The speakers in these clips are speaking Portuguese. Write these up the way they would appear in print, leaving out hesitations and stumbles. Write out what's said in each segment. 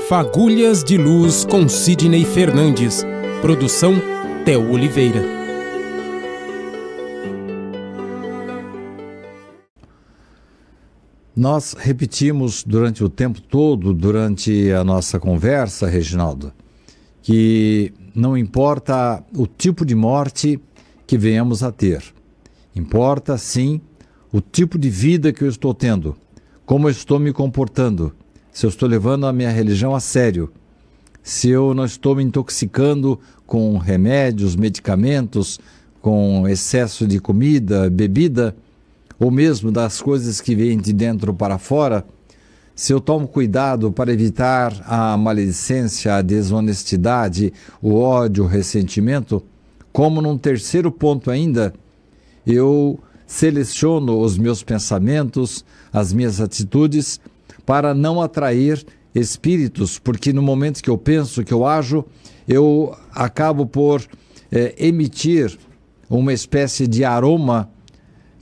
Fagulhas de Luz com Sidney Fernandes. Produção Theo Oliveira. Nós repetimos durante o tempo todo, durante a nossa conversa, Reginaldo, que não importa o tipo de morte que venhamos a ter. Importa, sim, o tipo de vida que eu estou tendo, como eu estou me comportando, se eu estou levando a minha religião a sério, se eu não estou me intoxicando com remédios, medicamentos, com excesso de comida, bebida, ou mesmo das coisas que vêm de dentro para fora, se eu tomo cuidado para evitar a maledicência, a desonestidade, o ódio, o ressentimento, como num terceiro ponto ainda, eu seleciono os meus pensamentos, as minhas atitudes, para não atrair espíritos, porque no momento que eu penso, que eu ajo, eu acabo por emitir uma espécie de aroma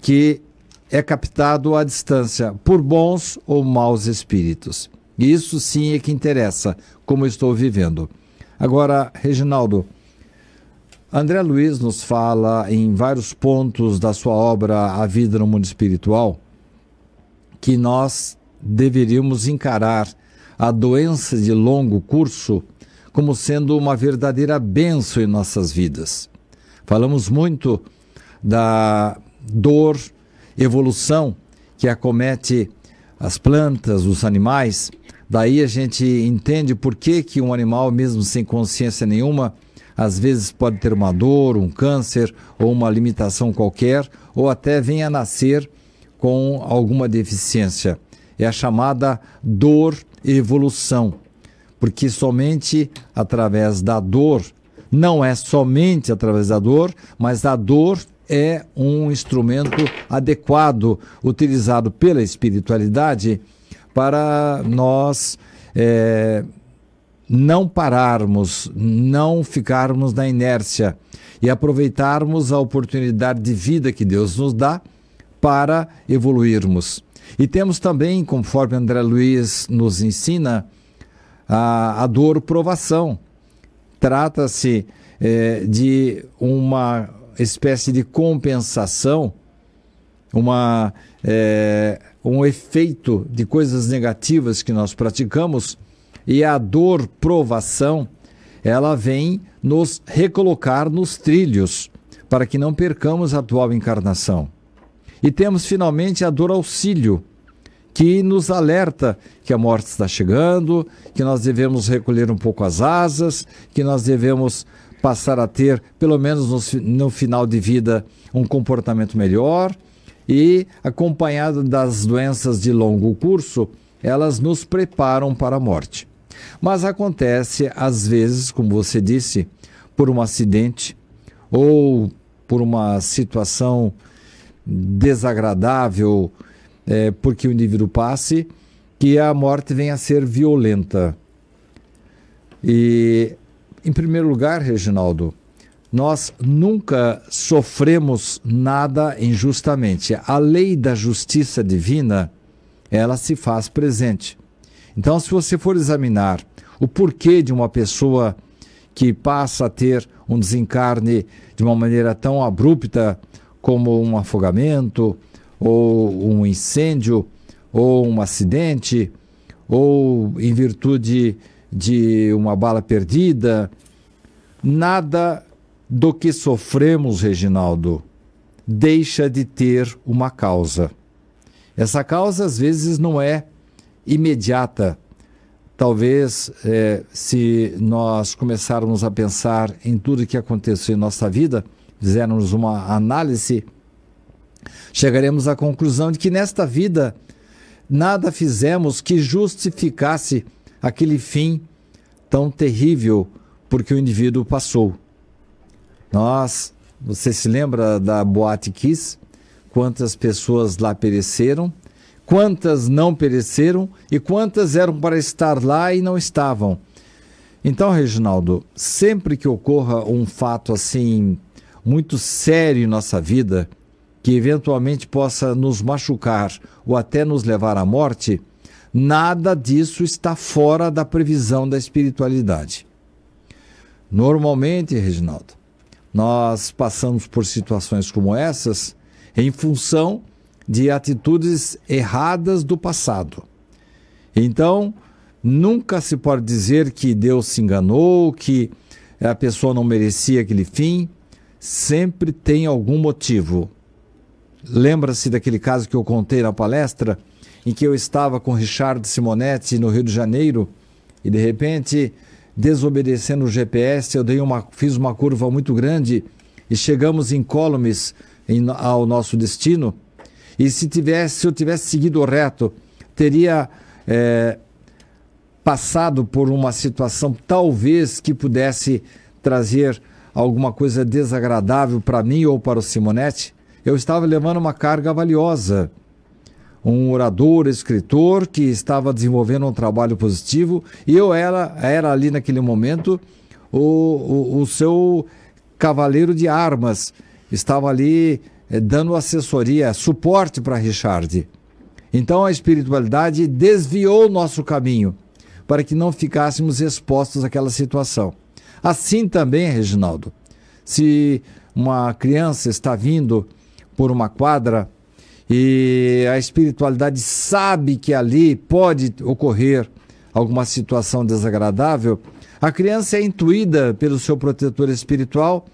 que é captado à distância por bons ou maus espíritos. E isso sim é que interessa, como eu estou vivendo. Agora, Reginaldo, André Luiz nos fala em vários pontos da sua obra A Vida no Mundo Espiritual que nós deveríamos encarar a doença de longo curso como sendo uma verdadeira bênção em nossas vidas. Falamos muito da dor, evolução que acomete as plantas, os animais. Daí a gente entende por que um animal, mesmo sem consciência nenhuma, às vezes pode ter uma dor, um câncer ou uma limitação qualquer, ou até venha a nascer com alguma deficiência. É a chamada dor evolução, porque somente através da dor, não é somente através da dor, mas a dor é um instrumento adequado, utilizado pela espiritualidade para nós não pararmos, não ficarmos na inércia e aproveitarmos a oportunidade de vida que Deus nos dá para evoluirmos. E temos também, conforme André Luiz nos ensina, a dor provação. Trata-se de uma espécie de compensação, um efeito de coisas negativas que nós praticamos, e a dor provação, ela vem nos recolocar nos trilhos, para que não percamos a atual encarnação. E temos finalmente a dor auxílio, que nos alerta que a morte está chegando, que nós devemos recolher um pouco as asas, que nós devemos passar a ter, pelo menos no final de vida, um comportamento melhor, e acompanhado das doenças de longo curso, elas nos preparam para a morte. Mas acontece, às vezes, como você disse, por um acidente ou por uma situação desagradável, porque o indivíduo passe, que a morte venha a ser violenta. E, em primeiro lugar, Reginaldo, nós nunca sofremos nada injustamente. A lei da justiça divina, ela se faz presente. Então, se você for examinar o porquê de uma pessoa que passa a ter um desencarne de uma maneira tão abrupta como um afogamento, ou um incêndio, ou um acidente, ou em virtude de uma bala perdida, nada do que sofremos, Reginaldo, deixa de ter uma causa. Essa causa, às vezes, não é imediata. Talvez, se nós começarmos a pensar em tudo que aconteceu em nossa vida, fizermos uma análise, chegaremos à conclusão de que nesta vida nada fizemos que justificasse aquele fim tão terrível porque o indivíduo passou. Você se lembra da Boate Kiss? Quantas pessoas lá pereceram, quantas não pereceram e quantas eram para estar lá e não estavam. Então, Reginaldo, sempre que ocorra um fato assim muito sério em nossa vida, que eventualmente possa nos machucar ou até nos levar à morte, nada disso está fora da previsão da espiritualidade. Normalmente, Reginaldo, nós passamos por situações como essas em função de atitudes erradas do passado. Então, nunca se pode dizer que Deus se enganou, que a pessoa não merecia aquele fim. Sempre tem algum motivo. Lembra-se daquele caso que eu contei na palestra, em que eu estava com Richard Simonetti no Rio de Janeiro e de repente, desobedecendo o GPS, fiz uma curva muito grande e chegamos em Colomes, ao nosso destino. E se eu tivesse seguido reto, teria passado por uma situação talvez que pudesse trazer alguma coisa desagradável para mim ou para o Simonetti. Eu estava levando uma carga valiosa. Um orador, escritor que estava desenvolvendo um trabalho positivo e eu era ali naquele momento o seu cavaleiro de armas. Estava ali dando assessoria, suporte para Richard. Então a espiritualidade desviou o nosso caminho para que não ficássemos expostos àquela situação. Assim também, Reginaldo, se uma criança está vindo por uma quadra e a espiritualidade sabe que ali pode ocorrer alguma situação desagradável, a criança é intuída pelo seu protetor espiritual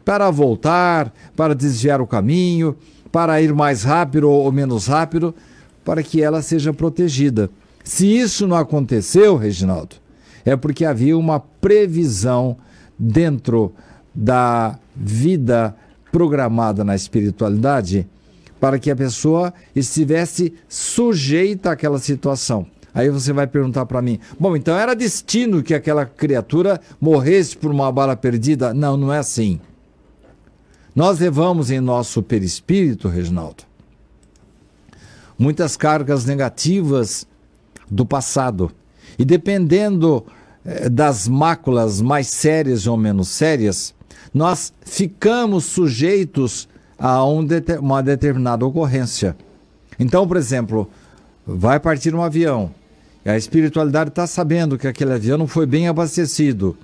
para voltar, para desviar o caminho, para ir mais rápido ou menos rápido, para que ela seja protegida. Se isso não aconteceu, Reginaldo, é porque havia uma previsão dentro da vida programada na espiritualidade para que a pessoa estivesse sujeita àquela situação. Aí você vai perguntar para mim, bom, então era destino que aquela criatura morresse por uma bala perdida? Não, não é assim. Nós levamos em nosso perispírito, Reginaldo, muitas cargas negativas do passado. E dependendo das máculas mais sérias ou menos sérias, nós ficamos sujeitos a uma determinada ocorrência. Então, por exemplo, vai partir um avião, e a espiritualidade está sabendo que aquele avião não foi bem abastecido.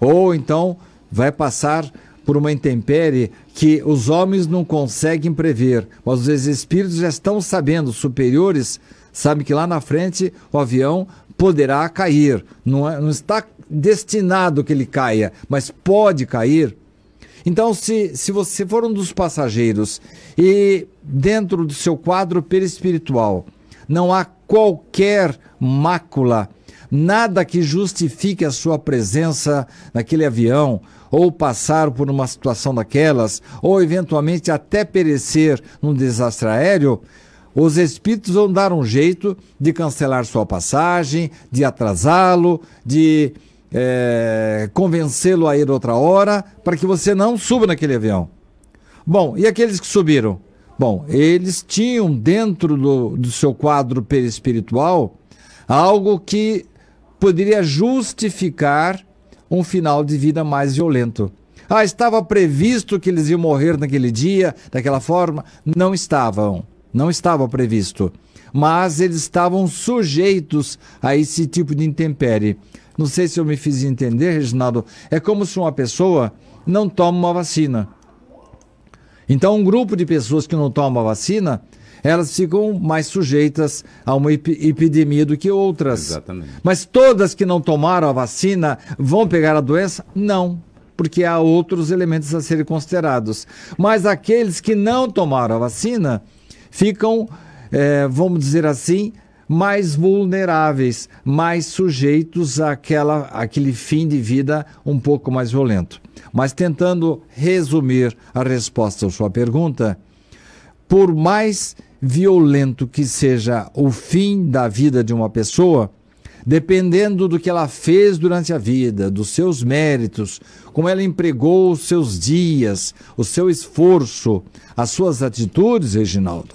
Ou então vai passar por uma intempérie que os homens não conseguem prever, mas os espíritos já estão sabendo, superiores, sabem que lá na frente o avião poderá cair. Não está destinado que ele caia, mas pode cair. Então, se você for um dos passageiros e dentro do seu quadro perispiritual não há qualquer mácula, nada que justifique a sua presença naquele avião, ou passar por uma situação daquelas, ou eventualmente até perecer num desastre aéreo, os espíritos vão dar um jeito de cancelar sua passagem, de atrasá-lo, de convencê-lo a ir outra hora, para que você não suba naquele avião. Bom, e aqueles que subiram? Bom, eles tinham dentro do seu quadro perispiritual algo que poderia justificar um final de vida mais violento. Estava previsto que eles iam morrer naquele dia, daquela forma? Não estava previsto. Mas eles estavam sujeitos a esse tipo de intempérie. Não sei se eu me fiz entender, Reginaldo. É como se uma pessoa não toma uma vacina. Então, um grupo de pessoas que não tomam a vacina, elas ficam mais sujeitas a uma epidemia do que outras. Exatamente. Mas todas que não tomaram a vacina vão pegar a doença? Não, porque há outros elementos a serem considerados. Mas aqueles que não tomaram a vacina ficam, vamos dizer assim, mais vulneráveis, mais sujeitos àquele fim de vida um pouco mais violento. Mas tentando resumir a resposta à sua pergunta, por mais violento que seja o fim da vida de uma pessoa, dependendo do que ela fez durante a vida, dos seus méritos, como ela empregou os seus dias, o seu esforço, as suas atitudes, Reginaldo,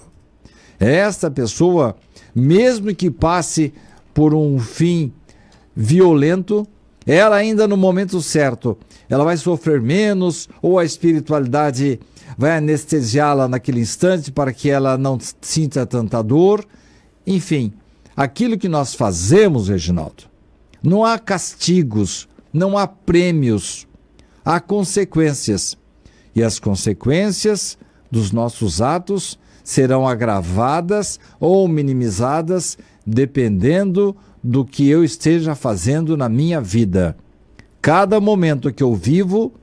esta pessoa, mesmo que passe por um fim violento, ela ainda no momento certo, ela vai sofrer menos, ou a espiritualidade vai anestesiá-la naquele instante para que ela não sinta tanta dor. Enfim, aquilo que nós fazemos, Reginaldo, não há castigos, não há prêmios, há consequências. E as consequências dos nossos atos serão agravadas ou minimizadas dependendo do que eu esteja fazendo na minha vida. Cada momento que eu vivo,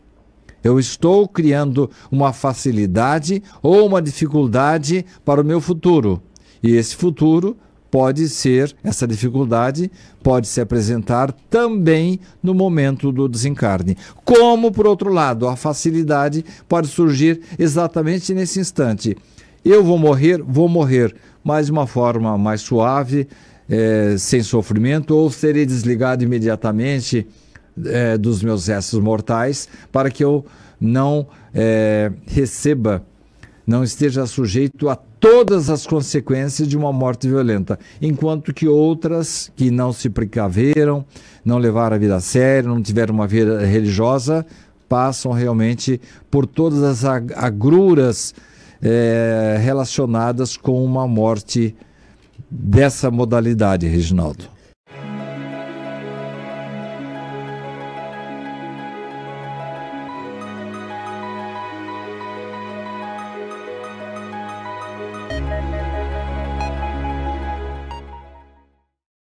eu estou criando uma facilidade ou uma dificuldade para o meu futuro. E esse futuro pode ser, essa dificuldade pode se apresentar também no momento do desencarne. Como, por outro lado, a facilidade pode surgir exatamente nesse instante. Eu vou morrer, mas de uma forma mais suave, sem sofrimento, ou serei desligado imediatamente dos meus restos mortais, para que eu não não esteja sujeito a todas as consequências de uma morte violenta, enquanto que outras que não se precaveram, não levaram a vida a sério, não tiveram uma vida religiosa, passam realmente por todas as agruras relacionadas com uma morte dessa modalidade, Reginaldo.